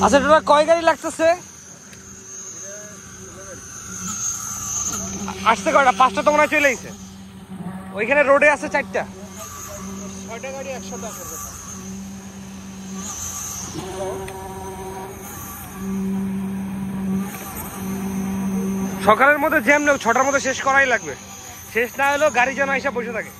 আচ্ছা টোটাল কয় গাড়ি লাগতেছে? আসতে কয়টা? 5টা তো মনে হয় চলে গেছে। ওইখানে রোডে আছে 4টা। 6টা গাড়ি একসাথে আছে। সকালের মধ্যে জ্যাম নেই, 6টার মধ্যে শেষ করাই লাগবে। শেষ না হলেও গাড়ি যেন এসে বসে থাকে।